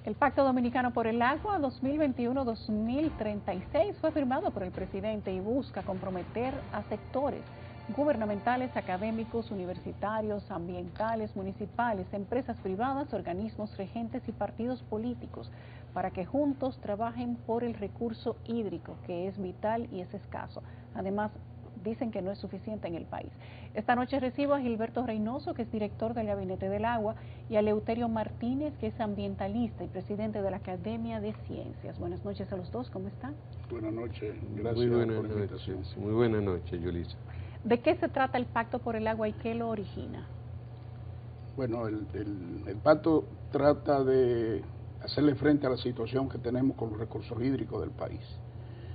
El Pacto Dominicano por el Agua 2021-2036 fue firmado por el presidente y busca comprometer a sectores gubernamentales, académicos, universitarios, ambientales, municipales, empresas privadas, organismos regentes y partidos políticos para que juntos trabajen por el recurso hídrico, que es vital y es escaso. Además, dicen que no es suficiente en el país. Esta noche recibo a Gilberto Reynoso, que es director del Gabinete del Agua, y a Eleuterio Martínez, que es ambientalista y presidente de la Academia de Ciencias. Buenas noches a los dos, ¿cómo están? Buenas noches, gracias Muy buenas por la invitación. noches, muy buenas noches, Yulisa. ¿De qué se trata el Pacto por el Agua y qué lo origina? Bueno, el pacto trata de hacerle frente a la situación que tenemos con los recursos hídricos del país.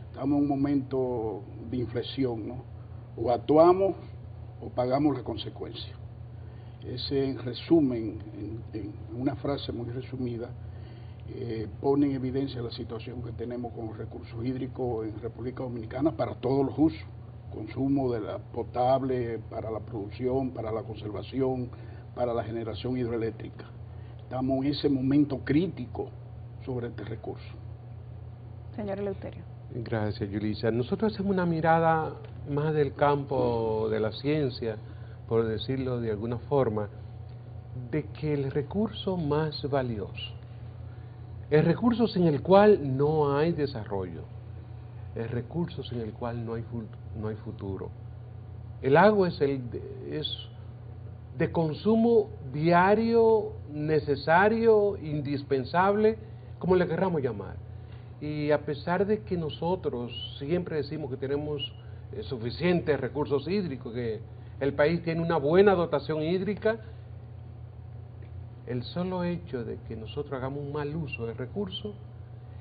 Estamos en un momento de inflexión, ¿no? O actuamos o pagamos la consecuencia. Ese, en resumen, en una frase muy resumida, pone en evidencia la situación que tenemos con los recursos hídricos en República Dominicana para todos los usos. Consumo de la potable, para la producción, para la conservación, para la generación hidroeléctrica. Estamos en ese momento crítico sobre este recurso. Señor Eleuterio. Gracias, Yulisa. Nosotros hacemos una mirada más del campo de la ciencia, por decirlo de alguna forma, de que el recurso más valioso, el recurso sin el cual no hay desarrollo, el recurso sin el cual no hay futuro. El agua es de consumo diario, necesario, indispensable, como le querramos llamar. Y a pesar de que nosotros siempre decimos que tenemos suficientes recursos hídricos, que el país tiene una buena dotación hídrica, el solo hecho de que nosotros hagamos un mal uso del recurso,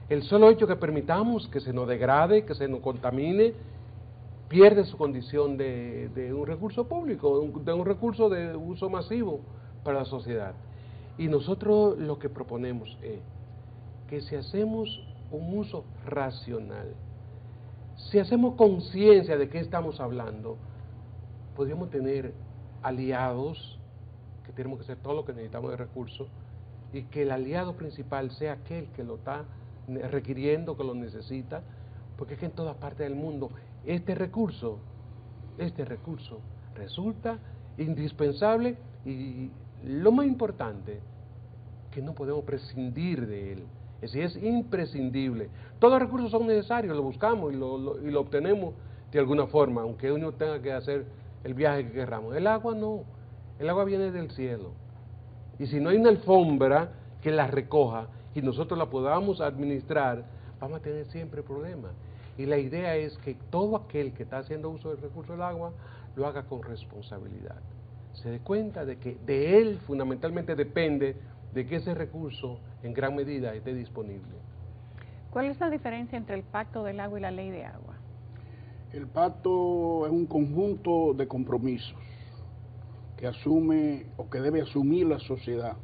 el solo hecho que permitamos que se nos degrade, que se nos contamine, pierde su condición de un recurso público, de un recurso de uso masivo para la sociedad. Y nosotros lo que proponemos es que si hacemos un uso racional, si hacemos conciencia de qué estamos hablando, podríamos tener aliados, que tenemos que hacer todo lo que necesitamos de recursos, y que el aliado principal sea aquel que lo está requiriendo, que lo necesita, porque es que en todas partes del mundo este recurso resulta indispensable y lo más importante, que no podemos prescindir de él. Es decir, es imprescindible. Todos los recursos son necesarios, lo buscamos y lo obtenemos de alguna forma, aunque uno tenga que hacer el viaje que queramos. El agua no, el agua viene del cielo. Y si no hay una alfombra que la recoja y nosotros la podamos administrar, vamos a tener siempre problemas. Y la idea es que todo aquel que está haciendo uso del recurso del agua lo haga con responsabilidad. Se dé cuenta de que de él fundamentalmente depende de que ese recurso en gran medida esté disponible. ¿Cuál es la diferencia entre el Pacto del Agua y la Ley de Agua? El pacto es un conjunto de compromisos que asume o que debe asumir la sociedad,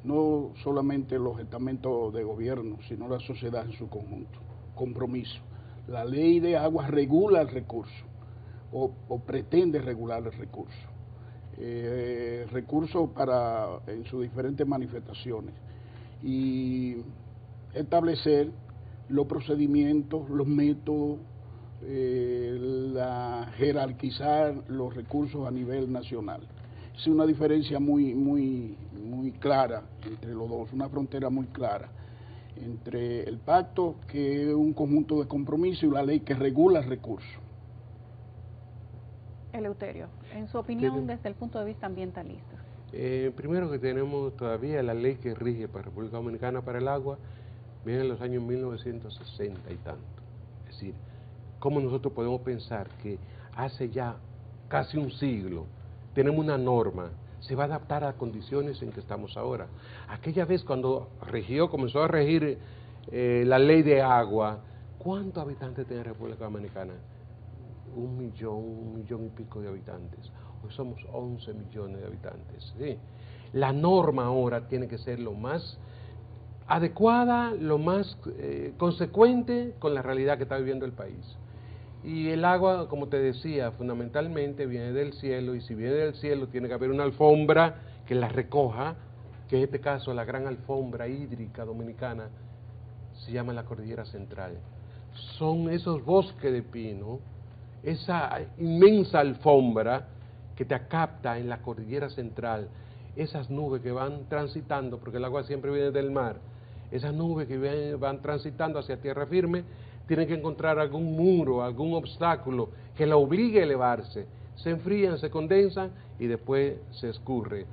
no solamente los estamentos de gobierno, sino la sociedad en su conjunto. Compromiso. La Ley de Agua regula el recurso o pretende regular el recurso. Recursos en sus diferentes manifestaciones y establecer los procedimientos, los métodos, jerarquizar los recursos a nivel nacional. Es una diferencia muy clara entre los dos, una frontera muy clara entre el pacto, que es un conjunto de compromisos, y la ley que regula el recurso. Eleuterio, en su opinión, desde el punto de vista ambientalista. Primero que tenemos todavía la ley que rige para República Dominicana para el agua, viene en los años 1960 y tanto. Es decir, ¿cómo nosotros podemos pensar que hace ya casi un siglo tenemos una norma, se va a adaptar a las condiciones en que estamos ahora? Aquella vez cuando comenzó a regir la ley de agua, ¿cuántos habitantes tiene República Dominicana? 1 millón y pico de habitantes. Hoy somos 11 millones de habitantes. ¿Sí? La norma ahora tiene que ser lo más adecuada, lo más consecuente con la realidad que está viviendo el país. Y el agua, como te decía, fundamentalmente viene del cielo, y si viene del cielo tiene que haber una alfombra que la recoja que en este caso la gran alfombra hídrica dominicana se llama la Cordillera Central. Son esos bosques de pino, esa inmensa alfombra que te capta en la Cordillera Central, esas nubes que van transitando, porque el agua siempre viene del mar, esas nubes que van transitando hacia tierra firme, tienen que encontrar algún muro, algún obstáculo que la obligue a elevarse. Se enfrían, se condensan y después se escurre.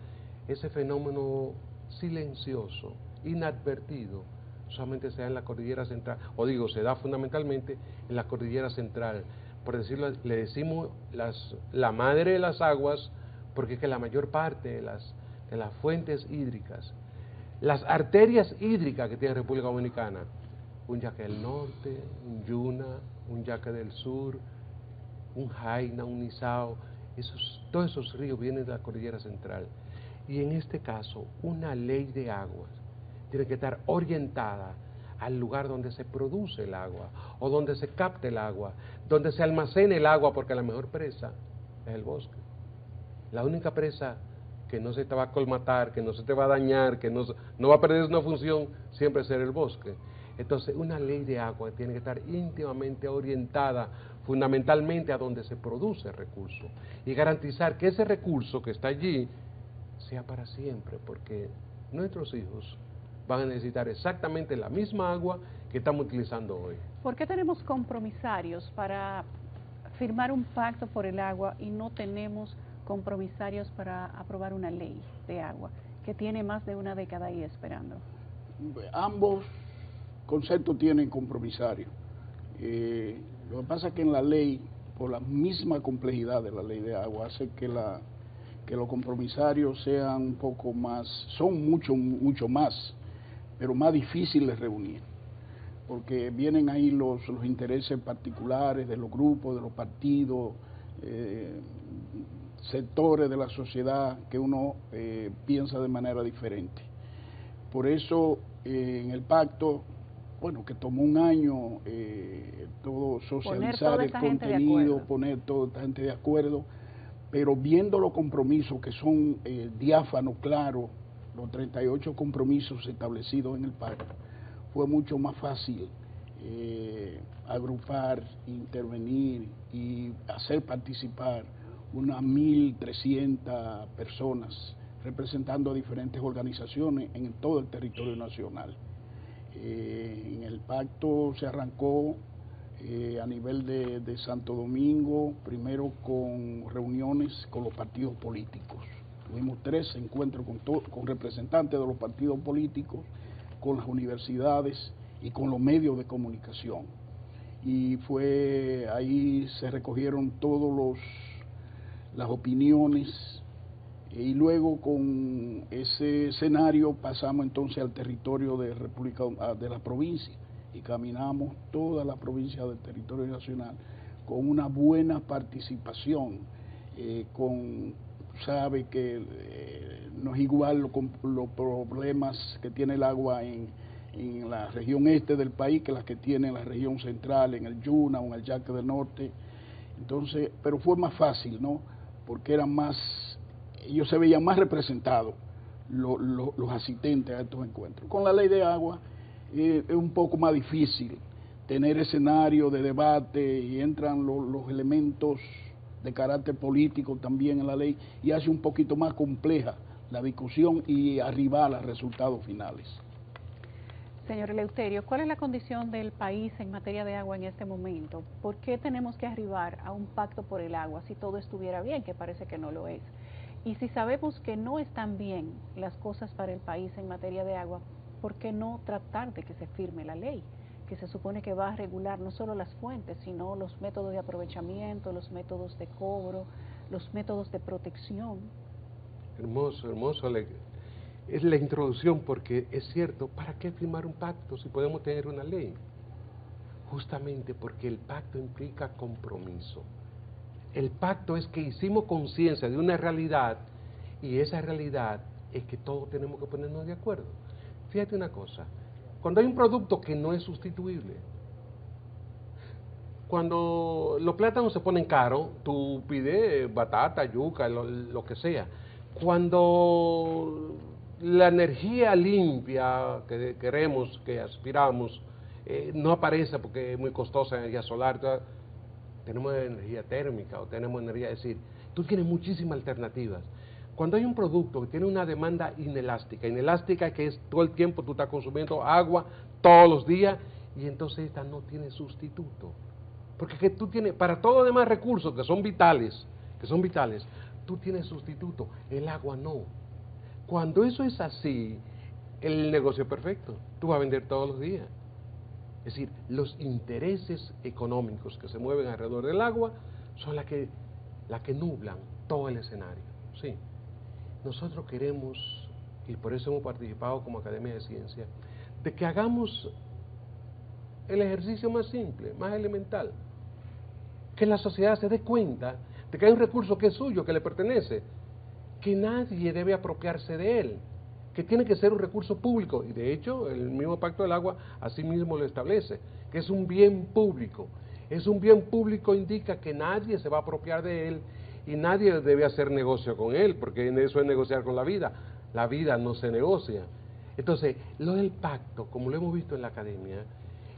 Ese fenómeno silencioso, inadvertido, solamente se da en la Cordillera Central, o digo, se da fundamentalmente en la Cordillera Central. Por decirlo, le decimos la madre de las aguas, porque es que la mayor parte de las fuentes hídricas, las arterias hídricas que tiene República Dominicana, un Yaque del Norte, un Yuna, un Yaque del Sur, un Jaina, un Nizao, todos esos ríos vienen de la Cordillera Central. Y en este caso, una ley de aguas tiene que estar orientada al lugar donde se produce el agua, o donde se capte el agua, donde se almacene el agua, porque la mejor presa es el bosque. La única presa que no se te va a colmatar, que no se te va a dañar, que no va a perder una función, siempre será el bosque. Entonces, una ley de agua tiene que estar íntimamente orientada fundamentalmente a donde se produce el recurso y garantizar que ese recurso que está allí sea para siempre, porque nuestros hijos van a necesitar exactamente la misma agua que estamos utilizando hoy. ¿Por qué tenemos compromisarios para firmar un pacto por el agua y no tenemos compromisarios para aprobar una ley de agua que tiene más de una década ahí esperando? Ambos conceptos tienen compromisarios. Lo que pasa es que en la ley, por la misma complejidad de la ley de agua, hace que los compromisarios sean un poco más, son mucho más, pero más difíciles de reunir, porque vienen ahí los intereses particulares de los grupos, de los partidos, sectores de la sociedad que uno piensa de manera diferente. Por eso en el pacto, bueno, que tomó un año todo socializar el contenido, poner toda esta gente de acuerdo, pero viendo los compromisos que son diáfanos, claros, los 38 compromisos establecidos en el pacto, fue mucho más fácil agrupar, intervenir y hacer participar unas 1.300 personas representando a diferentes organizaciones en todo el territorio nacional. En el pacto se arrancó a nivel de Santo Domingo, primero con reuniones con los partidos políticos. Tuvimos 3 encuentros con representantes de los partidos políticos, con las universidades y con los medios de comunicación. Y ahí se recogieron todas las opiniones, y luego con ese escenario pasamos entonces al territorio de la provincia y caminamos toda la provincia del territorio nacional con una buena participación, sabe que no es igual los problemas que tiene el agua en la región este del país que las que tiene en la región central, en el Yuna o en el Yaque del Norte. Entonces, pero fue más fácil, ¿no? Porque ellos se veían más representados, los asistentes a estos encuentros. Con la ley de agua es un poco más difícil tener escenario de debate y entran los elementos de carácter político también en la ley y hace un poquito más compleja la discusión y arribar a resultados finales. Señor Eleuterio, ¿cuál es la condición del país en materia de agua en este momento? ¿Por qué tenemos que arribar a un pacto por el agua si todo estuviera bien, que parece que no lo es? Y si sabemos que no están bien las cosas para el país en materia de agua, ¿por qué no tratar de que se firme la ley, que se supone que va a regular no solo las fuentes, sino los métodos de aprovechamiento, los métodos de cobro, los métodos de protección? Hermoso, hermoso. Es la introducción, porque es cierto, ¿para qué firmar un pacto si podemos tener una ley? Justamente porque el pacto implica compromiso. El pacto es que hicimos conciencia de una realidad y esa realidad es que todos tenemos que ponernos de acuerdo. Fíjate una cosa, cuando hay un producto que no es sustituible, cuando los plátanos se ponen caros, tú pides batata, yuca, lo que sea. Cuando la energía limpia que queremos, que aspiramos, no aparece porque es muy costosa la energía solar. Tenemos energía térmica o tenemos energía, es decir, tú tienes muchísimas alternativas. Cuando hay un producto que tiene una demanda inelástica que es todo el tiempo tú estás consumiendo agua todos los días, y entonces esta no tiene sustituto. Porque que tú tienes, para todos los demás recursos que son vitales, tú tienes sustituto, el agua no. Cuando eso es así, el negocio es perfecto, tú vas a vender todos los días. Es decir, los intereses económicos que se mueven alrededor del agua son las que nublan todo el escenario. Sí. Nosotros queremos, y por eso hemos participado como Academia de Ciencia, de que hagamos el ejercicio más simple, más elemental, que la sociedad se dé cuenta de que hay un recurso que es suyo, que le pertenece, que nadie debe apropiarse de él, que tiene que ser un recurso público, y de hecho el mismo Pacto del Agua así mismo lo establece, que es un bien público. Es un bien público, indica que nadie se va a apropiar de él y nadie debe hacer negocio con él, porque eso es negociar con la vida no se negocia. Entonces, lo del pacto, como lo hemos visto en la academia,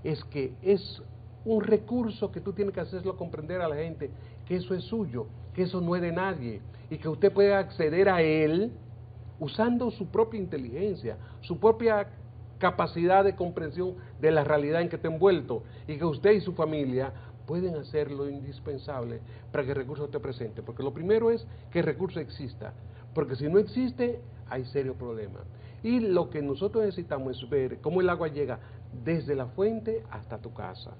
es que es un recurso que tú tienes que hacerlo comprender a la gente, que eso es suyo, que eso no es de nadie, y que usted puede acceder a él usando su propia inteligencia, su propia capacidad de comprensión de la realidad en que está envuelto, y que usted y su familia pueden hacer lo indispensable para que el recurso esté presente, porque lo primero es que el recurso exista, porque si no existe, hay serios problemas. Y lo que nosotros necesitamos es ver cómo el agua llega desde la fuente hasta tu casa.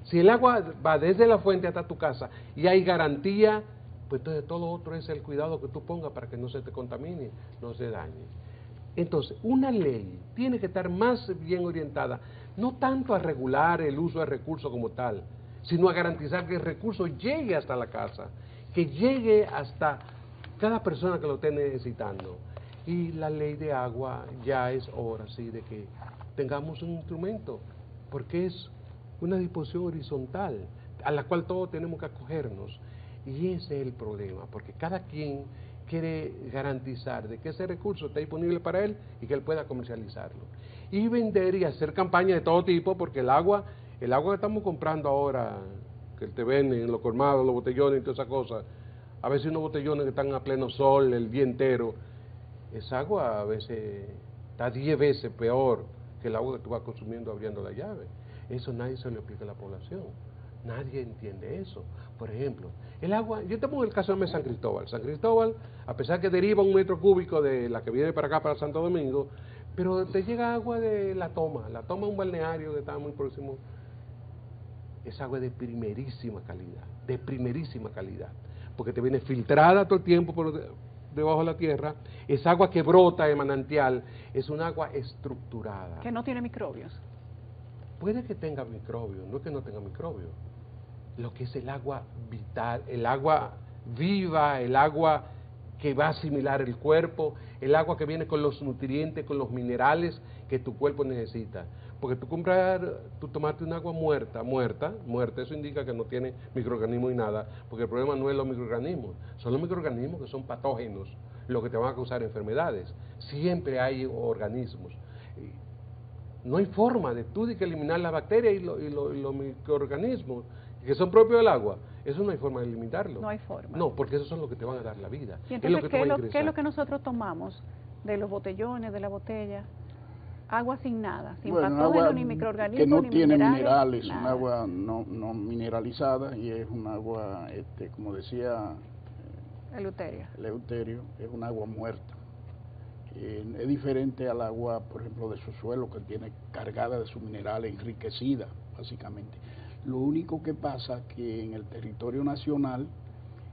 Si el agua va desde la fuente hasta tu casa y hay garantía, pues entonces todo lo otro es el cuidado que tú pongas para que no se te contamine, no se dañe. Entonces, una ley tiene que estar más bien orientada, no tanto a regular el uso del recurso como tal, sino a garantizar que el recurso llegue hasta la casa, que llegue hasta cada persona que lo esté necesitando. Y la ley de agua ya es hora, sí, de que tengamos un instrumento, porque es una disposición horizontal a la cual todos tenemos que acogernos. Y ese es el problema, porque cada quien quiere garantizar de que ese recurso esté disponible para él y que él pueda comercializarlo. Y vender y hacer campañas de todo tipo, porque el agua que estamos comprando ahora, que te venden en los colmados, los botellones y todas esas cosas, a veces unos botellones que están a pleno sol el día entero, esa agua a veces está 10 veces peor que el agua que tú vas consumiendo abriendo la llave. Eso nadie se lo explica a la población. Nadie entiende eso. Por ejemplo, el agua, yo te pongo el caso de San Cristóbal. San Cristóbal, a pesar que deriva 1 metro cúbico de la que viene para acá, para Santo Domingo, pero te llega agua de La Toma es un balneario que está muy próximo. Es agua de primerísima calidad, porque te viene filtrada todo el tiempo por debajo de la tierra, es agua que brota de manantial, es un agua estructurada. Que no tiene microbios. Puede que tenga microbios, no es que no tenga microbios. Lo que es el agua vital, el agua viva, el agua que va a asimilar el cuerpo, el agua que viene con los nutrientes, con los minerales que tu cuerpo necesita. Porque tú tomarte un agua muerta, eso indica que no tiene microorganismos y nada, porque el problema no es los microorganismos, son los microorganismos que son patógenos, los que te van a causar enfermedades. Siempre hay organismos. No hay forma de tú eliminar las bacterias y los microorganismos que son propios del agua. Eso no hay forma de eliminarlo. No hay forma. No, porque esos son los que te van a dar la vida. Y entonces, ¿qué es lo que nosotros tomamos de los botellones, de la botella? Agua sin nada, sin patógenos, ni microorganismos, que no ni tiene minerales, nada. Un agua no mineralizada, y es un agua, como decía Eleuterio, es un agua muerta. Es diferente al agua, por ejemplo, de su suelo, que tiene cargada de sus minerales, enriquecida, básicamente. Lo único que pasa es que en el territorio nacional,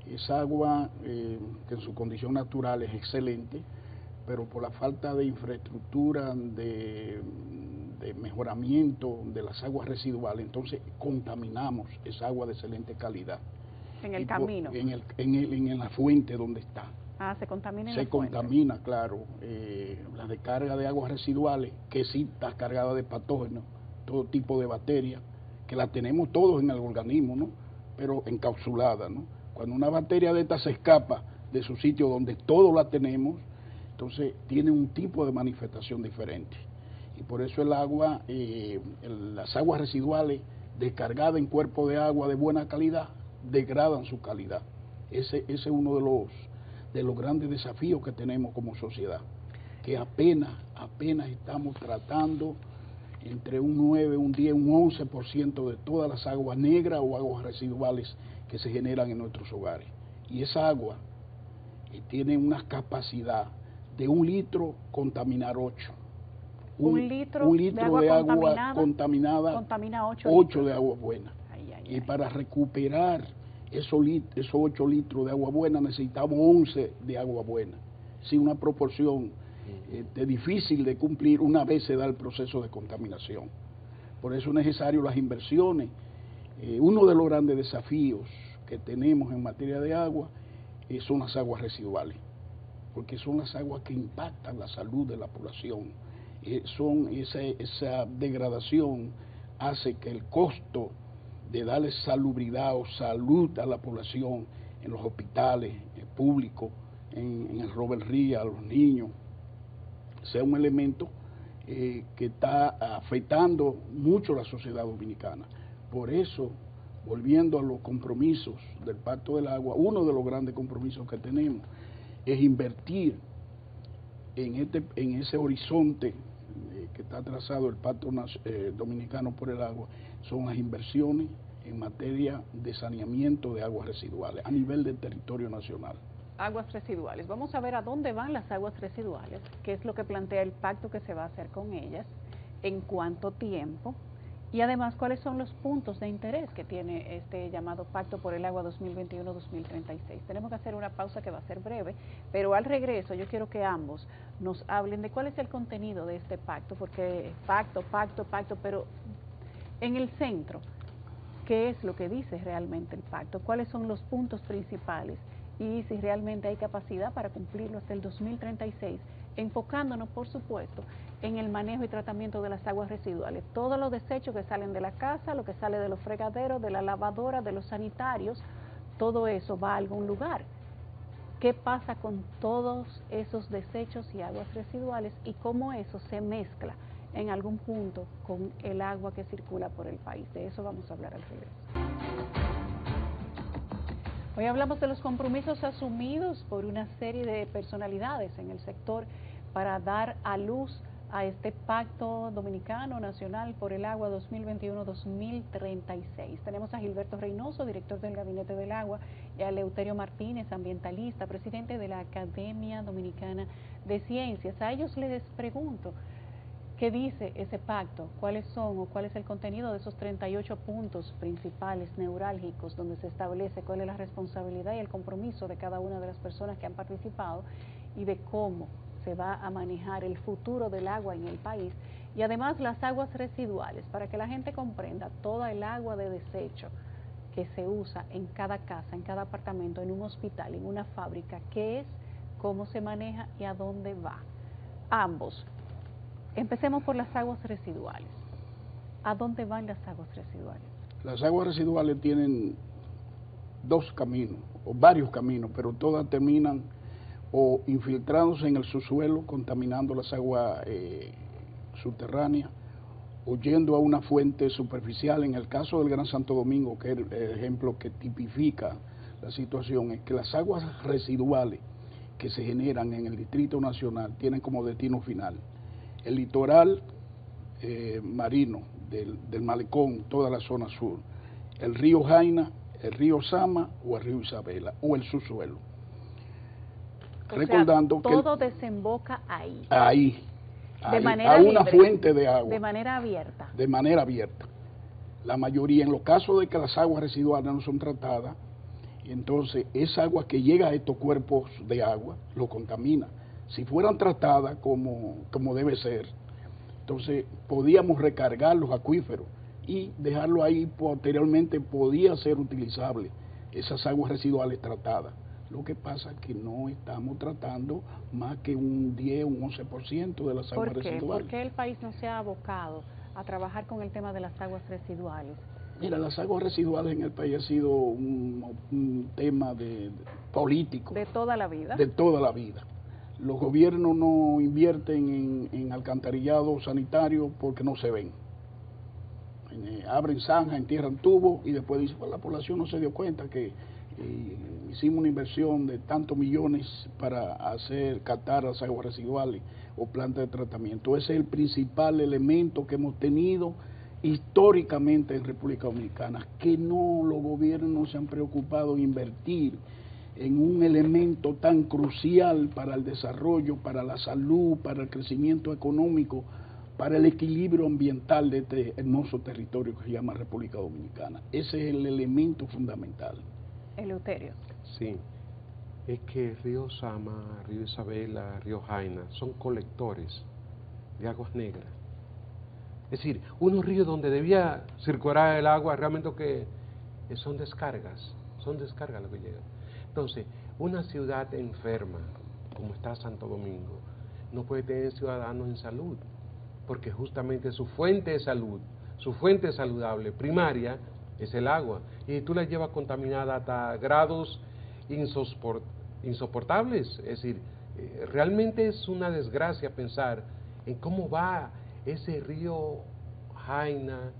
esa agua, que en su condición natural es excelente, pero por la falta de infraestructura, de mejoramiento de las aguas residuales, entonces contaminamos esa agua de excelente calidad. En el camino. En la fuente donde está. Ah, se contamina en Se la fuente. contamina, claro. La descarga de aguas residuales, que sí está cargada de patógenos, todo tipo de bacterias, que la tenemos todos en el organismo, ¿no? Pero encapsulada, ¿no? Cuando una bacteria de esta se escapa de su sitio donde todos la tenemos, Entonces tiene un tipo de manifestación diferente. Y por eso el agua, las aguas residuales descargadas en cuerpos de agua de buena calidad, degradan su calidad. Ese es uno de los grandes desafíos que tenemos como sociedad, que apenas estamos tratando entre un 9, un 10, un 11% de todas las aguas negras o aguas residuales que se generan en nuestros hogares. Y esa agua tiene una capacidad de 1 litro contaminar 8. Un litro de agua contaminada contamina 8 de agua buena. Y para recuperar esos 8 litros de agua buena necesitamos 11 de agua buena. Sí, una proporción difícil de cumplir una vez se da el proceso de contaminación. Por eso es necesario las inversiones. Uno de los grandes desafíos que tenemos en materia de agua son las aguas residuales, porque son las aguas que impactan la salud de la población. Esa degradación hace que el costo de darle salubridad o salud a la población en los hospitales públicos, en el Robert Reed, a los niños, sea un elemento que está afectando mucho a la sociedad dominicana. Por eso, volviendo a los compromisos del Pacto del Agua, uno de los grandes compromisos que tenemos es invertir en ese horizonte que está trazado el Pacto Dominicano por el Agua, son las inversiones en materia de saneamiento de aguas residuales a nivel del territorio nacional. Aguas residuales. Vamos a ver a dónde van las aguas residuales, qué es lo que plantea el pacto que se va a hacer con ellas, en cuánto tiempo, y además cuáles son los puntos de interés que tiene este llamado Pacto por el Agua 2021-2036. Tenemos que hacer una pausa que va a ser breve, pero al regreso yo quiero que ambos nos hablen de cuál es el contenido de este pacto, porque pacto, pero en el centro, ¿qué es lo que dice realmente el pacto? ¿Cuáles son los puntos principales? Y si realmente hay capacidad para cumplirlo hasta el 2036, enfocándonos, por supuesto, en el manejo y tratamiento de las aguas residuales. Todos los desechos que salen de la casa, lo que sale de los fregaderos, de la lavadora, de los sanitarios, todo eso va a algún lugar. ¿Qué pasa con todos esos desechos y aguas residuales y cómo eso se mezcla en algún punto con el agua que circula por el país? De eso vamos a hablar al regreso. Hoy hablamos de los compromisos asumidos por una serie de personalidades en el sector para dar a luz a este Pacto Dominicano Nacional por el Agua 2021-2036. Tenemos a Gilberto Reynoso, director del Gabinete del Agua, y a Eleuterio Martínez, ambientalista, presidente de la Academia Dominicana de Ciencias. A ellos les pregunto, ¿qué dice ese pacto? ¿Cuáles son o cuál es el contenido de esos 38 puntos principales, neurálgicos, donde se establece cuál es la responsabilidad y el compromiso de cada una de las personas que han participado y de cómo se va a manejar el futuro del agua en el país? Y además las aguas residuales, para que la gente comprenda toda el agua de desecho que se usa en cada casa, en cada apartamento, en un hospital, en una fábrica, qué es, cómo se maneja y a dónde va. Ambos. Empecemos por las aguas residuales. ¿A dónde van las aguas residuales? Las aguas residuales tienen dos caminos, o varios caminos, pero todas terminan o infiltrándose en el subsuelo, contaminando las aguas subterráneas, o yendo a una fuente superficial. En el caso del Gran Santo Domingo, que es el ejemplo que tipifica la situación, es que las aguas residuales que se generan en el Distrito Nacional tienen como destino final el litoral marino del Malecón, toda la zona sur, el río Jaina, el río Sama o el río Isabela, o el subsuelo. Recordando que todo desemboca ahí. Ahí, de manera a una libre, fuente de agua. De manera abierta. De manera abierta. La mayoría, en los casos de que las aguas residuales no son tratadas, entonces esa agua que llega a estos cuerpos de agua lo contamina. Si fueran tratadas como debe ser, entonces podíamos recargar los acuíferos y dejarlo ahí. Posteriormente podía ser utilizable esas aguas residuales tratadas. Lo que pasa es que no estamos tratando más que un 10, un 11% de las aguas residuales. ¿Por qué el país no se ha abocado a trabajar con el tema de las aguas residuales? Mira, las aguas residuales en el país ha sido un tema político. ¿De toda la vida? De toda la vida. Los gobiernos no invierten en alcantarillado sanitario porque no se ven. Abren zanja, entierran tubos y después dicen, pues la población no se dio cuenta que hicimos una inversión de tantos millones para hacer captar las aguas residuales o plantas de tratamiento. Ese es el principal elemento que hemos tenido históricamente en República Dominicana, que no, los gobiernos no se han preocupado en invertir en un elemento tan crucial para el desarrollo, para la salud, para el crecimiento económico, para el equilibrio ambiental de este hermoso territorio que se llama República Dominicana. Ese es el elemento fundamental. Eleuterio. Sí, es que Río Sama, Río Isabela, Río Jaina son colectores de aguas negras. Es decir, unos ríos donde debía circular el agua realmente que son descargas lo que llegan. Entonces, una ciudad enferma, como está Santo Domingo, no puede tener ciudadanos en salud, porque justamente su fuente de salud, su fuente saludable primaria es el agua, y tú la llevas contaminada hasta grados insoportables. Es decir, realmente es una desgracia pensar en cómo va ese río Jaina,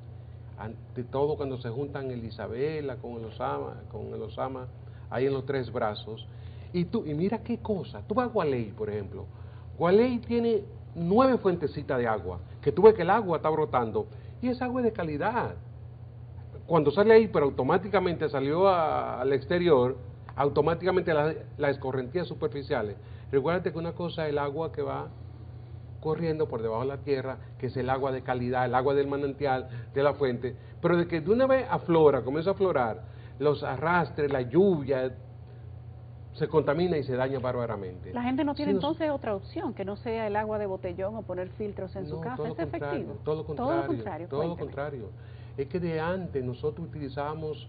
ante todo cuando se juntan el Isabela con el Osama, ahí en los Tres Brazos, y mira qué cosa, tú vas a Gualey, por ejemplo. Gualey tiene 9 fuentecitas de agua, que tú ves que el agua está brotando, y es agua de calidad. Cuando sale ahí, pero automáticamente salió al exterior, automáticamente las escorrentías superficiales. Recuérdate que una cosa es el agua que va corriendo por debajo de la tierra, que es el agua de calidad, el agua del manantial, de la fuente, pero de que de una vez aflora, comienza a aflorar, los arrastres, la lluvia, se contamina y se daña bárbaramente. La gente no tiene entonces otra opción que no sea el agua de botellón o poner filtros en su casa. ¿Es efectivo? Todo lo contrario. Es que de antes nosotros utilizábamos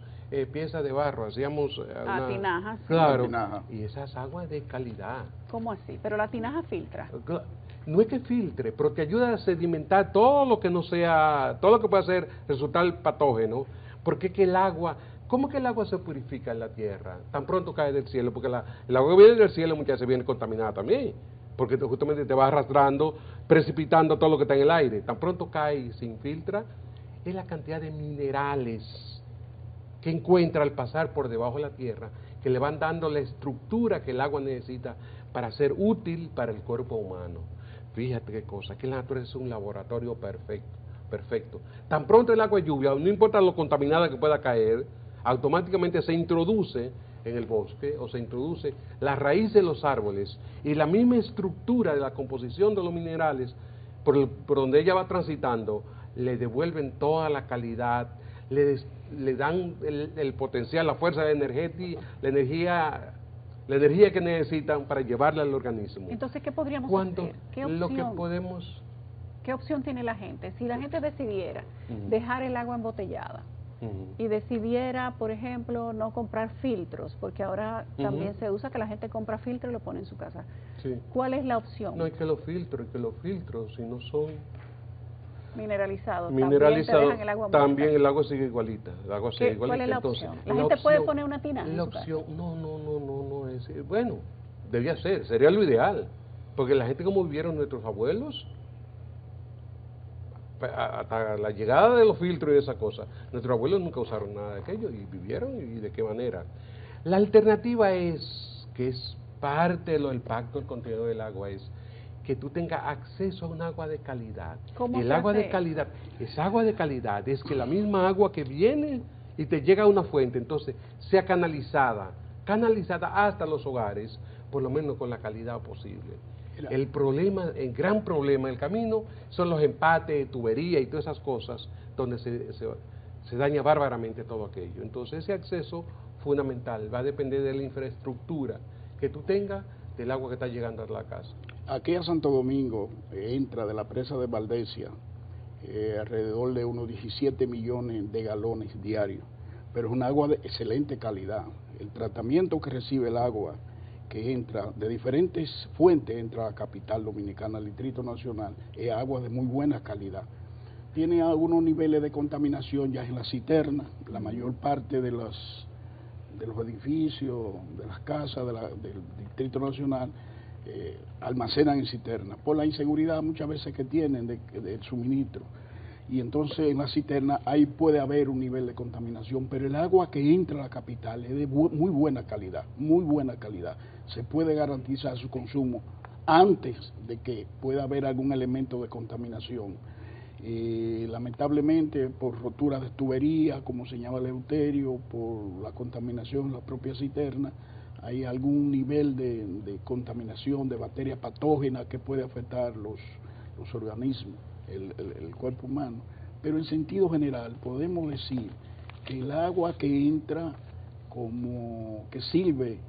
piezas de barro, hacíamos tinajas. Sí. Claro, y esas aguas de calidad. ¿Cómo así? Pero la tinaja filtra. No es que filtre, pero te ayuda a sedimentar todo lo que no sea, todo lo que pueda ser resultar patógeno, porque es que el agua, ¿cómo que el agua se purifica en la tierra? Tan pronto cae del cielo, porque el agua que viene del cielo muchas veces viene contaminada también, porque justamente te va arrastrando, precipitando todo lo que está en el aire. Tan pronto cae y se infiltra, es la cantidad de minerales que encuentra al pasar por debajo de la tierra, que le van dando la estructura que el agua necesita para ser útil para el cuerpo humano. Fíjate qué cosa, que la naturaleza es un laboratorio perfecto. Tan pronto el agua es lluvia, no importa lo contaminada que pueda caer, automáticamente se introduce en el bosque o se introduce la raíz de los árboles y la misma estructura de la composición de los minerales por donde ella va transitando, le devuelven toda la calidad, le dan el potencial, la fuerza la energía que necesitan para llevarla al organismo. Entonces, ¿qué podríamos hacer? ¿Qué opción tiene la gente? Si la gente decidiera dejar el agua embotellada y decidiera, por ejemplo, no comprar filtros, porque ahora también se usa que la gente compra filtros y lo pone en su casa. Sí. ¿Cuál es la opción? No, es que los filtros, si no son mineralizados, también el agua sigue igualita. ¿Cuál es la opción? ¿La gente puede poner una tinaja? La opción, no, bueno, debía ser, sería lo ideal, porque la gente como vivieron nuestros abuelos, hasta la llegada de los filtros y de esas cosas, nuestros abuelos nunca usaron nada de aquello y vivieron, y de qué manera. La alternativa es, que es parte del pacto del contenido del agua, es que tú tengas acceso a un agua de calidad. ¿Cómo y el agua de calidad, esa agua de calidad es que la misma agua que viene y te llega a una fuente, entonces sea canalizada hasta los hogares, por lo menos con la calidad posible. El gran problema del camino son los empates, tubería y todas esas cosas donde se daña bárbaramente todo aquello. Entonces ese acceso fundamental va a depender de la infraestructura que tú tengas del agua que está llegando a la casa. Aquí a Santo Domingo entra de la presa de Valdesia alrededor de unos 17 millones de galones diarios, pero es un agua de excelente calidad. El tratamiento que recibe el agua que entra de diferentes fuentes, entra a la capital dominicana, al Distrito Nacional, es agua de muy buena calidad. Tiene algunos niveles de contaminación ya en la cisterna, la mayor parte de los edificios, de las casas del Distrito Nacional, almacenan en cisterna, por la inseguridad muchas veces que tienen del suministro. Y entonces en la cisterna ahí puede haber un nivel de contaminación, pero el agua que entra a la capital es de muy buena calidad, muy buena calidad. Se puede garantizar su consumo antes de que pueda haber algún elemento de contaminación. Lamentablemente por roturas de tubería, como señala Eleuterio, por la contaminación en la propia cisterna, hay algún nivel de contaminación de bacterias patógenas que puede afectar los organismos, el cuerpo humano. Pero en sentido general podemos decir que el agua que entra, como que sirve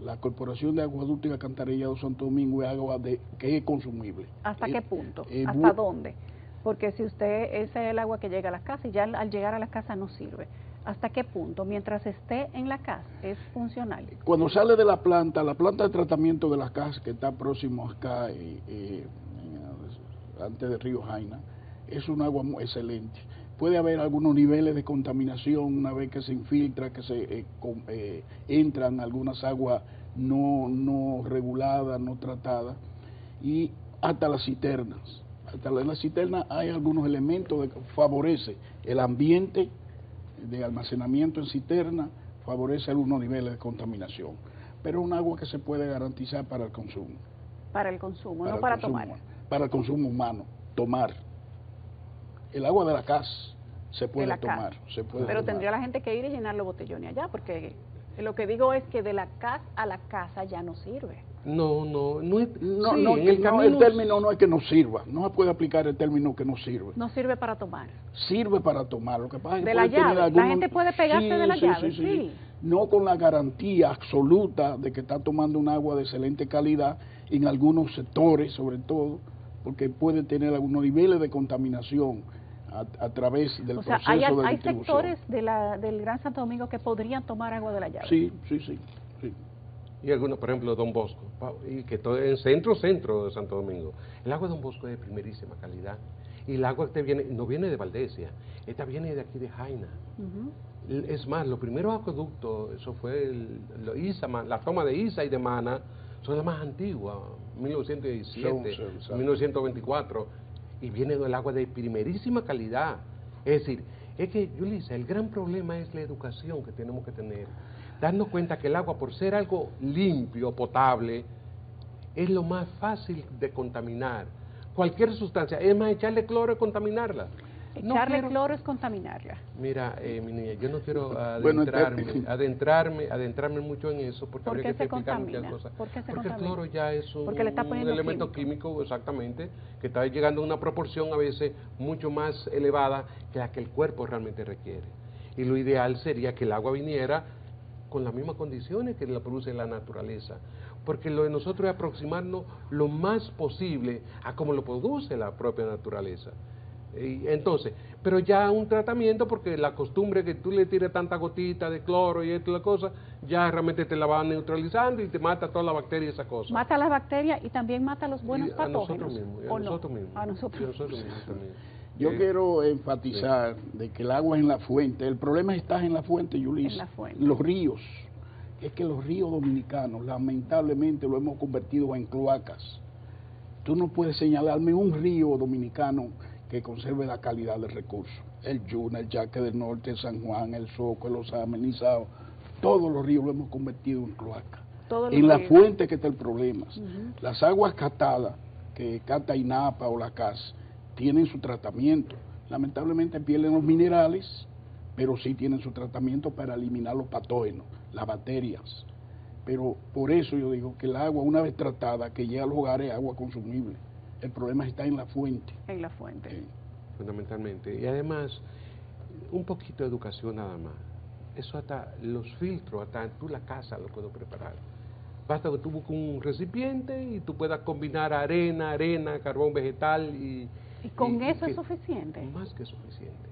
la Corporación de Acueducto y Alcantarillado Santo Domingo, es agua que es consumible. ¿Hasta qué punto? ¿Hasta dónde? Porque si ese es el agua que llega a las casas y ya al llegar a las casas no sirve. ¿Hasta qué punto? Mientras esté en la casa, ¿es funcional? Cuando sale de la planta de tratamiento de las casas, que está próximo acá, antes del río Jaina, es un agua excelente. Puede haber algunos niveles de contaminación una vez que se infiltra, que se entran algunas aguas no reguladas, no tratadas, y hasta las cisternas. Hasta en la cisterna hay algunos elementos que favorece el ambiente de almacenamiento en cisterna, favorece algunos niveles de contaminación, pero es un agua que se puede garantizar para el consumo. Para el consumo, no para tomar. Para el consumo humano, tomar. El agua de la casa se puede tomar. Pero tendría la gente que ir y llenar los botellones allá, porque lo que digo es que de la casa a la casa ya no sirve. El término no es que no sirva, no se puede aplicar el término que no sirve. No sirve para tomar. Sirve para tomar, lo que pasa es que de la llave, la gente puede pegarse de la llave, sí. No con la garantía absoluta de que está tomando un agua de excelente calidad en algunos sectores, sobre todo, porque puede tener algunos niveles de contaminación a través del proceso de distribución. Hay sectores del Gran Santo Domingo que podrían tomar agua de la llave. Sí. Y algunos, por ejemplo, Don Bosco, y que todo en centro de Santo Domingo. El agua de Don Bosco es de primerísima calidad. Y el agua que no viene de Valdesia, esta viene de aquí de Jaina. Es más, los primeros acueductos, eso fue la toma de Isa y de Mana, son las más antiguas, 1917, 1924, y viene del agua de primerísima calidad. Es decir, es que, Yulisa, el gran problema es la educación que tenemos que tener, darnos cuenta que el agua, por ser algo limpio, potable, es lo más fácil de contaminar. Cualquier sustancia, es más, echarle cloro es contaminarla. Cloro es contaminarla. Mira, mi niña, yo no quiero adentrarme mucho en eso, porque habría que explicar muchas cosas. Porque el cloro ya es un elemento químico, exactamente, que está llegando a una proporción a veces mucho más elevada que la que el cuerpo realmente requiere. Y lo ideal sería que el agua viniera con las mismas condiciones que la produce la naturaleza, porque lo de nosotros es aproximarnos lo más posible a cómo lo produce la propia naturaleza. Y entonces, pero ya un tratamiento, porque la costumbre que tú le tires tanta gotita de cloro y esto y la cosa, ya realmente te la va neutralizando y te mata toda la bacteria y esa cosa. Mata las bacterias y también mata los buenos patógenos. A nosotros mismos también. Yo quiero enfatizar de que el agua es en la fuente. El problema está en la fuente, Yulisa. Los ríos. Es que los ríos dominicanos, lamentablemente, lo hemos convertido en cloacas. Tú no puedes señalarme un río dominicano que conserve la calidad del recurso. El Yuna, el Yaque del Norte, el San Juan, el Soco, el Osama, el Nizao, todos los ríos lo hemos convertido en cloaca. En la fuente que está el problema. Las aguas catadas, que cata INAPA o la CAS, tienen su tratamiento. Lamentablemente pierden los minerales, pero sí tienen su tratamiento para eliminar los patógenos, las bacterias. Pero por eso yo digo que el agua, una vez tratada, que llega a los hogares, es agua consumible. El problema está en la fuente. En la fuente. Sí. Fundamentalmente. Y además, un poquito de educación nada más. Eso hasta los filtros, hasta tú la casa lo puedo preparar. Basta que tú busques un recipiente y tú puedas combinar arena, carbón vegetal y con eso es suficiente. Más que suficiente.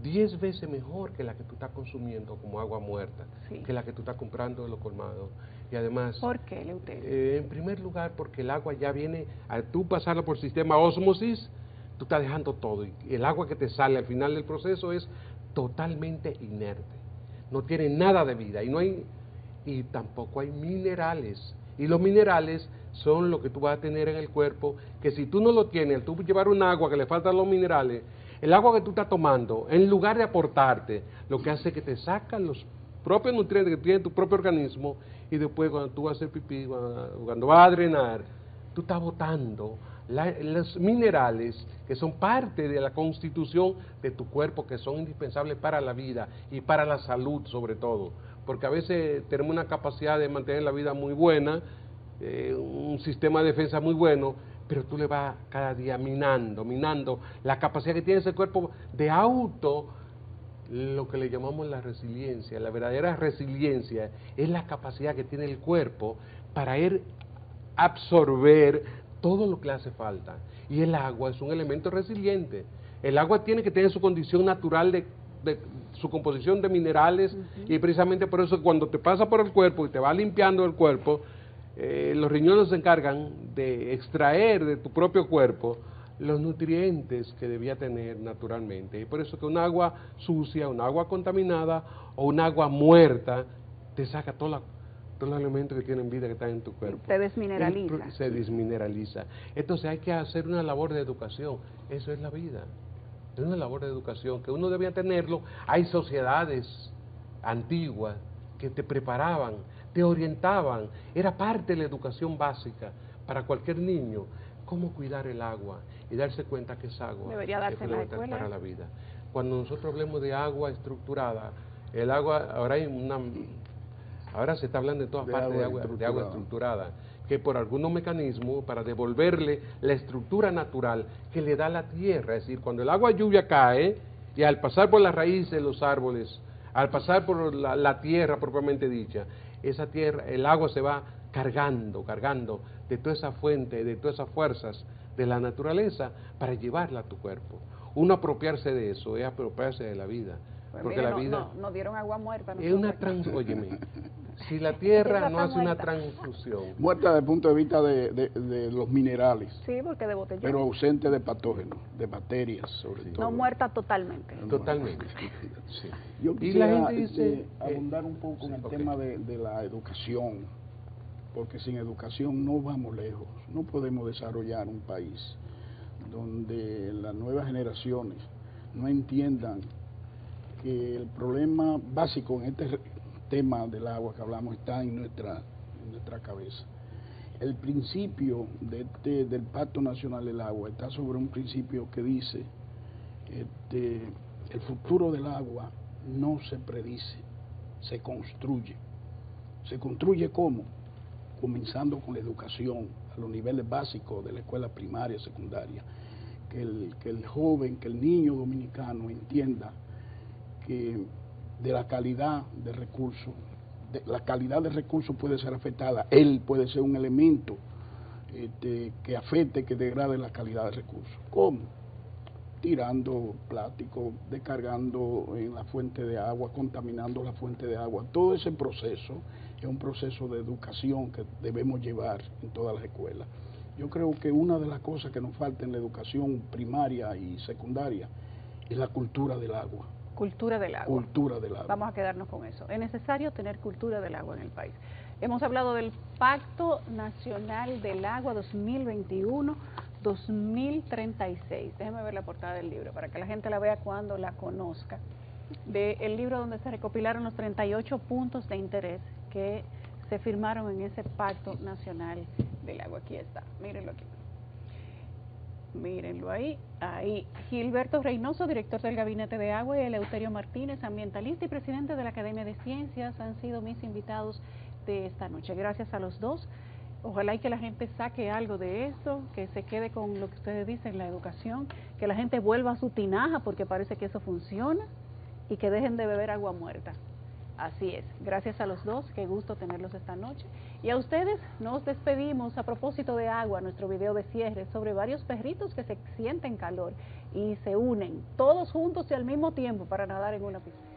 10 veces mejor que la que tú estás consumiendo como agua muerta, que la que tú estás comprando de los colmados. Y además, ¿por qué, Eleuterio? En primer lugar, porque el agua ya viene, al tú pasarla por sistema ósmosis, tú estás dejando todo. Y el agua que te sale al final del proceso es totalmente inerte. No tiene nada de vida y tampoco hay minerales. Y los minerales son lo que tú vas a tener en el cuerpo, que si tú no lo tienes, al tú llevar un agua que le faltan los minerales, el agua que tú estás tomando, en lugar de aportarte, lo que hace es que te sacan los propios nutrientes que tiene tu propio organismo, y después cuando tú vas a hacer pipí, cuando vas a drenar, tú estás botando los minerales que son parte de la constitución de tu cuerpo, que son indispensables para la vida y para la salud sobre todo, porque a veces tenemos una capacidad de mantener la vida muy buena, un sistema de defensa muy bueno, pero tú le vas cada día minando la capacidad que tiene ese cuerpo de lo que le llamamos la resiliencia. La verdadera resiliencia es la capacidad que tiene el cuerpo para absorber todo lo que le hace falta. Y el agua es un elemento resiliente. El agua tiene que tener su condición natural de su composición de minerales, y precisamente por eso cuando te pasa por el cuerpo y te va limpiando el cuerpo, los riñones se encargan de extraer de tu propio cuerpo los nutrientes que debía tener naturalmente. Y por eso que un agua sucia, un agua contaminada o un agua muerta te saca todos los elementos que tienen vida que están en tu cuerpo. Se desmineraliza. Se desmineraliza. Entonces hay que hacer una labor de educación. Eso es la vida. Es una labor de educación que uno debía tenerlo. Hay sociedades antiguas que te preparaban, te orientaban. Era parte de la educación básica para cualquier niño. Cómo cuidar el agua y darse cuenta que esa agua debería darse en la escuela para la vida. Cuando nosotros hablemos de agua estructurada, el agua, ahora se está hablando en todas partes de agua estructurada, que por algunos mecanismos para devolverle la estructura natural que le da la tierra, es decir, cuando el agua lluvia cae y al pasar por las raíces de los árboles, al pasar por la tierra propiamente dicha, esa tierra, el agua se va cargando de toda esa fuente, de todas esas fuerzas de la naturaleza para llevarla a tu cuerpo. Uno apropiarse de eso es apropiarse de la vida. Pues porque mire, la vida no dieron agua muerta. es una óyeme, si la tierra no hace una transfusión. Muerta desde el punto de vista de los minerales. Sí, porque de botellón. Pero ausente de patógenos, de bacterias sobre todo. No muerta totalmente. Totalmente. Sí. Yo Y quisiera la gente dice, abundar un poco en el tema de la educación, porque sin educación no vamos lejos. No podemos desarrollar un país donde las nuevas generaciones no entiendan que el problema básico en este tema del agua que hablamos está en nuestra cabeza. El principio del Pacto Nacional del Agua está sobre un principio que dice el futuro del agua no se predice, se construye. ¿Se construye cómo? Comenzando con la educación a los niveles básicos de la escuela primaria, secundaria, que el joven, que el niño dominicano entienda que de la calidad de recursos, la calidad de recursos puede ser afectada, él puede ser un elemento que afecte, que degrade la calidad de recursos. ¿Cómo? Tirando plástico, descargando en la fuente de agua, contaminando la fuente de agua. Todo ese proceso es un proceso de educación que debemos llevar en todas las escuelas. Yo creo que una de las cosas que nos falta en la educación primaria y secundaria es la cultura del agua. Cultura del agua. Cultura del agua. Vamos a quedarnos con eso. Es necesario tener cultura del agua en el país. Hemos hablado del Pacto Nacional del Agua 2021-2036. Déjeme ver la portada del libro para que la gente la vea cuando la conozca. Del libro donde se recopilaron los 38 puntos de interés que se firmaron en ese Pacto Nacional del Agua. Aquí está, mírenlo aquí. Mírenlo ahí. Gilberto Reynoso, director del Gabinete de Agua, y Eleuterio Martínez, ambientalista y presidente de la Academia de Ciencias, han sido mis invitados de esta noche. Gracias a los dos. Ojalá y que la gente saque algo de esto, que se quede con lo que ustedes dicen, la educación, que la gente vuelva a su tinaja, porque parece que eso funciona, y que dejen de beber agua muerta. Así es. Gracias a los dos, qué gusto tenerlos esta noche. Y a ustedes nos despedimos a propósito de agua, nuestro video de cierre sobre varios perritos que se sienten calor y se unen todos juntos y al mismo tiempo para nadar en una piscina.